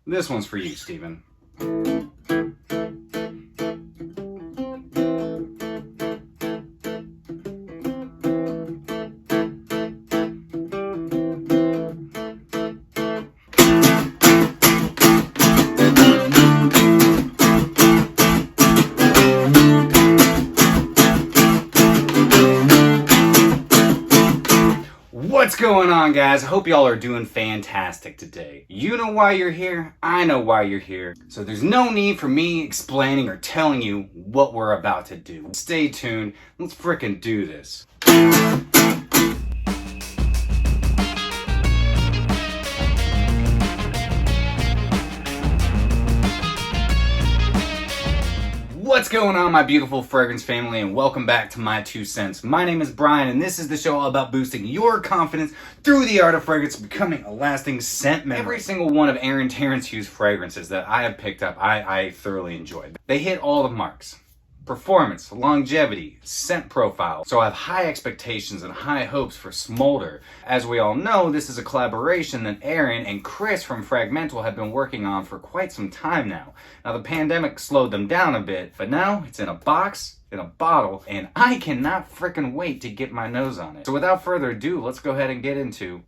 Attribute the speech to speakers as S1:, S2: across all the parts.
S1: This one's for you, Steven. What's going on, guys? I hope y'all are doing fantastic today. You know why you're here, I know why you're here, so there's no need for me explaining or telling you what we're about to do. Stay tuned, let's frickin' do this. What's going on, my beautiful fragrance family, and welcome back to My 2 Cents. My name is Brian, and this is the show all about boosting your confidence through the art of fragrance, becoming a lasting scent memory. Every single one of Terence Hughes fragrances that I have picked up, I thoroughly enjoyed. They hit all the marks. Performance, longevity, scent profile. So I have high expectations and high hopes for Smolder. As we all know, this is a collaboration that Aaron and Chris from Fragmental have been working on for quite some time now. Now the pandemic slowed them down a bit, but now it's in a box, in a bottle, and I cannot frickin' wait to get my nose on it. So without further ado, let's go ahead and get into,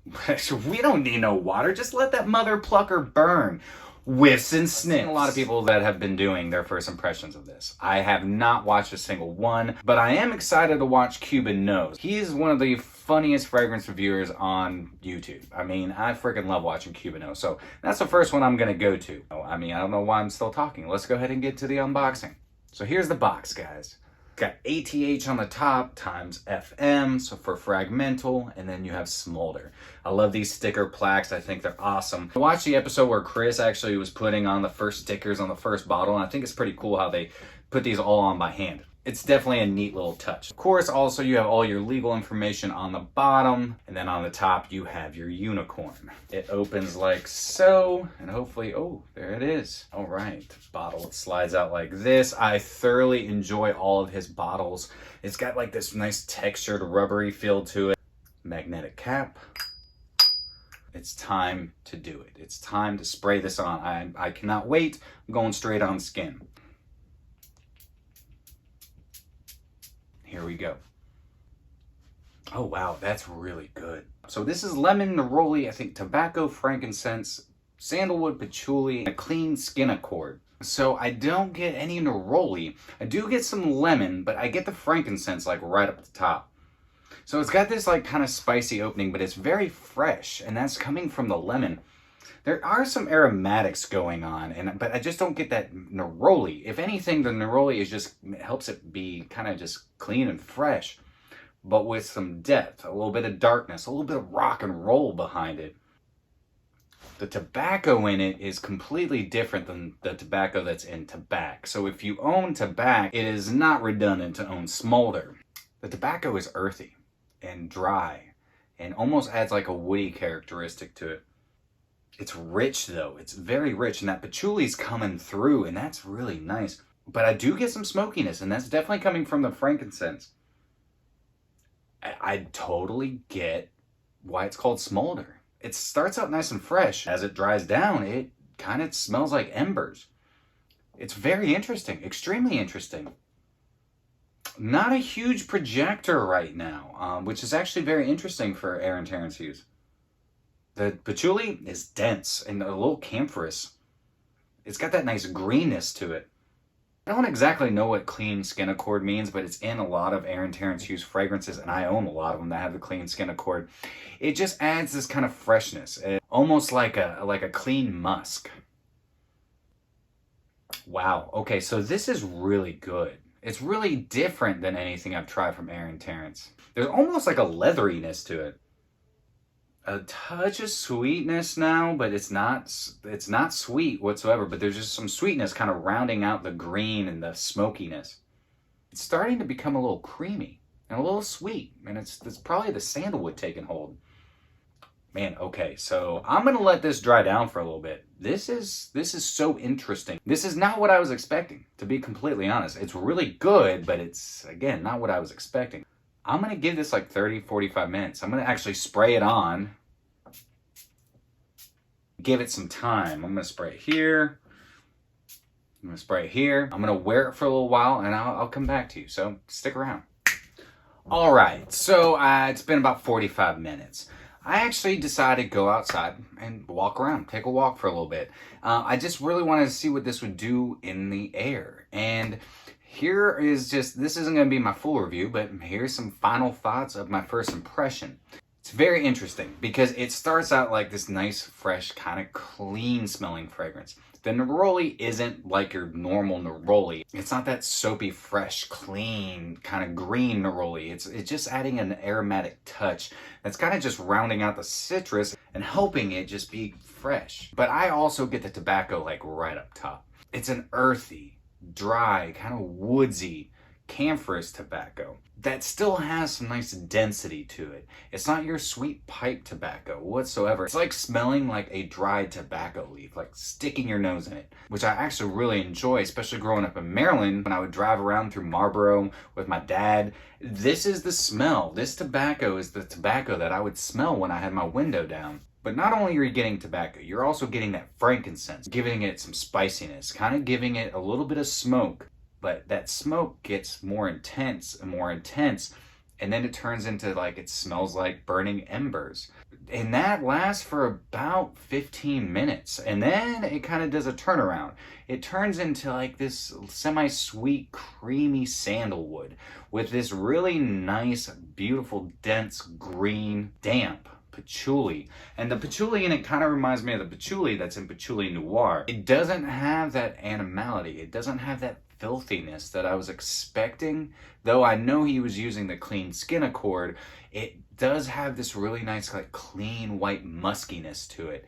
S1: we don't need no water, just let that mother plucker burn. Whiffs and sniffs. A lot of people that have been doing their first impressions of this. I have not watched a single one, but I am excited to watch Cuban Nose. He is one of the funniest fragrance reviewers on YouTube. I mean, I freaking love watching Cuban Nose, so that's the first one I'm gonna go to. I mean, I don't know why I'm still talking. Let's go ahead and get to the unboxing. So here's the box, guys. Got ATH on the top times FM, so for Fragmental, and then you have Smolder. I love these sticker plaques. I think they're awesome. I watched the episode where Chris actually was putting on the first stickers on the first bottle, and I think it's pretty cool how they put these all on by hand. It's definitely a neat little touch. Of course, also you have all your legal information on the bottom, and then on the top you have your unicorn. It opens like so, and hopefully, oh, there it is. All right, bottle, it slides out like this. I thoroughly enjoy all of his bottles. It's got like this nice textured rubbery feel to it. Magnetic cap. It's time to do it. It's time to spray this on. I cannot wait. I'm going straight on skin. Here we go. Oh wow, that's really good. So this is lemon, neroli, I think tobacco, frankincense, sandalwood, patchouli, and a clean skin accord. So I don't get any neroli. I do get some lemon, but I get the frankincense like right up at the top. So it's got this like kind of spicy opening, but it's very fresh, and that's coming from the lemon. There are some aromatics going on, but I just don't get that neroli. If anything, the neroli is just helps it be kind of just clean and fresh, but with some depth, a little bit of darkness, a little bit of rock and roll behind it. The tobacco in it is completely different than the tobacco that's in tobacco. So if you own tobacco, it is not redundant to own Smolder. The tobacco is earthy and dry and almost adds like a woody characteristic to it. It's rich though, it's very rich, and that patchouli's coming through, and that's really nice. But I do get some smokiness, and that's definitely coming from the frankincense. I totally get why it's called Smolder. It starts out nice and fresh. As it dries down, it kind of smells like embers. It's very interesting, extremely interesting. Not a huge projector right now, which is actually very interesting for Terence Hughes. The patchouli is dense and a little camphorous. It's got that nice greenness to it. I don't exactly know what clean skin accord means, but it's in a lot of Terence Hughes fragrances, and I own a lot of them that have the clean skin accord. It just adds this kind of freshness, almost like a clean musk. Wow. Okay, so this is really good. It's really different than anything I've tried from Terence. There's almost like a leatheriness to it. A touch of sweetness now, but it's not sweet whatsoever, but there's just some sweetness kind of rounding out the green and the smokiness. It's starting to become a little creamy and a little sweet, and it's probably the sandalwood taking hold. Man, okay, so I'm gonna let this dry down for a little bit. This is so interesting. This is not what I was expecting, to be completely honest. It's really good, but it's, again, not what I was expecting. I'm gonna give this like 30, 45 minutes. I'm gonna actually spray it on. Give it some time. I'm gonna spray it here. I'm gonna spray it here. I'm gonna wear it for a little while and I'll come back to you, so stick around. All right, so it's been about 45 minutes. I actually decided to go outside and walk around, take a walk for a little bit. I just really wanted to see what this would do in the air. And here is this isn't gonna be my full review, but here's some final thoughts of my first impression. It's very interesting because it starts out like this nice, fresh, kind of clean smelling fragrance. The neroli isn't like your normal neroli. It's not that soapy, fresh, clean, kind of green neroli. It's just adding an aromatic touch that's kind of just rounding out the citrus and helping it just be fresh. But I also get the tobacco like right up top. It's an earthy, dry, kind of woodsy, camphorous tobacco that still has some nice density to it. It's not your sweet pipe tobacco whatsoever. It's like smelling like a dried tobacco leaf, like sticking your nose in it, which I actually really enjoy, especially growing up in Maryland when I would drive around through Marlboro with my dad. This is the smell. This tobacco is the tobacco that I would smell when I had my window down. But not only are you getting tobacco, you're also getting that frankincense, giving it some spiciness, kind of giving it a little bit of smoke. But that smoke gets more intense, and then it turns into like, it smells like burning embers. And that lasts for about 15 minutes. And then it kind of does a turnaround. It turns into like this semi-sweet, creamy sandalwood with this really nice, beautiful, dense, green, damp patchouli. And the patchouli in it kind of reminds me of the patchouli that's in Patchouli Noir. It doesn't have that animality. It doesn't have that filthiness that I was expecting. Though I know he was using the clean skin accord, it does have this really nice, like, clean white muskiness to it.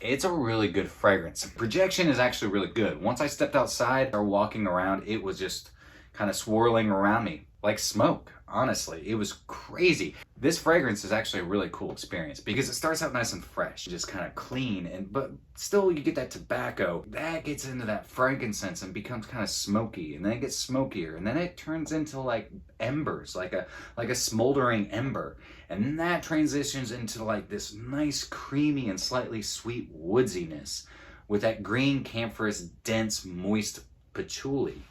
S1: It's a really good fragrance. Projection is actually really good. Once I stepped outside or walking around, it was just kind of swirling around me like smoke. Honestly, it was crazy. This fragrance is actually a really cool experience because it starts out nice and fresh, just kind of clean, but still you get that tobacco. That gets into that frankincense and becomes kind of smoky, and then it gets smokier, and then it turns into like embers, like a smoldering ember. And then that transitions into like this nice, creamy and slightly sweet woodsiness with that green, camphorous, dense, moist patchouli.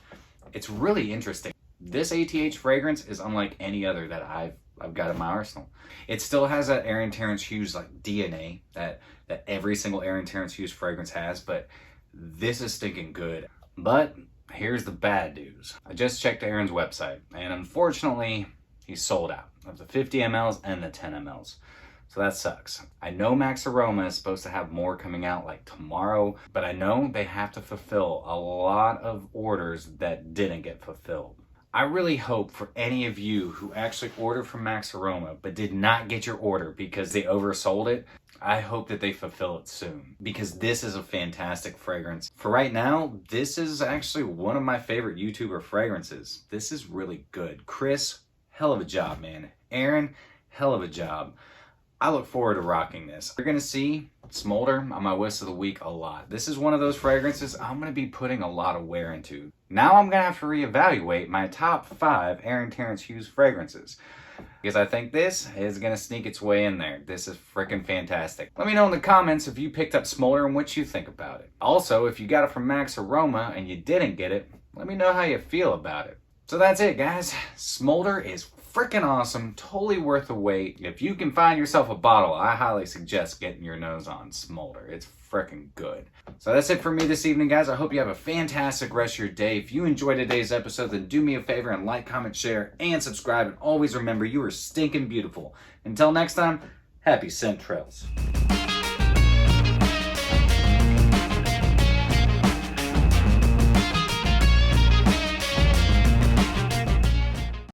S1: It's really interesting. This ATH fragrance is unlike any other that I've got in my arsenal. It still has that Aaron Terence Hughes like DNA that every single Aaron Terence Hughes fragrance has, but this is stinking good. But here's the bad news. I just checked Aaron's website, and unfortunately, he's sold out of the 50 mLs and the 10 mLs. So that sucks. I know Max Aroma is supposed to have more coming out like tomorrow, but I know they have to fulfill a lot of orders that didn't get fulfilled. I really hope for any of you who actually ordered from Max Aroma but did not get your order because they oversold it, I hope that they fulfill it soon because this is a fantastic fragrance. For right now, this is actually one of my favorite YouTuber fragrances. This is really good. Chris, hell of a job, man. Aaron, hell of a job. I look forward to rocking this. You're gonna see Smolder on my list of the week a lot. This is one of those fragrances I'm gonna be putting a lot of wear into. Now I'm gonna have to reevaluate my top 5 Aaron Terence Hughes fragrances because I think this is gonna sneak its way in there. This is freaking fantastic. Let me know in the comments if you picked up Smolder and what you think about it. Also, if you got it from Max Aroma and you didn't get it, let me know how you feel about it. So that's it, guys. Smolder is freaking awesome, totally worth the wait. If you can find yourself a bottle, I highly suggest getting your nose on Smolder. It's freaking good. So that's it for me this evening, guys. I hope you have a fantastic rest of your day. If you enjoyed today's episode, then do me a favor and like, comment, share, and subscribe. And always remember, you are stinking beautiful. Until next time, happy scent trails.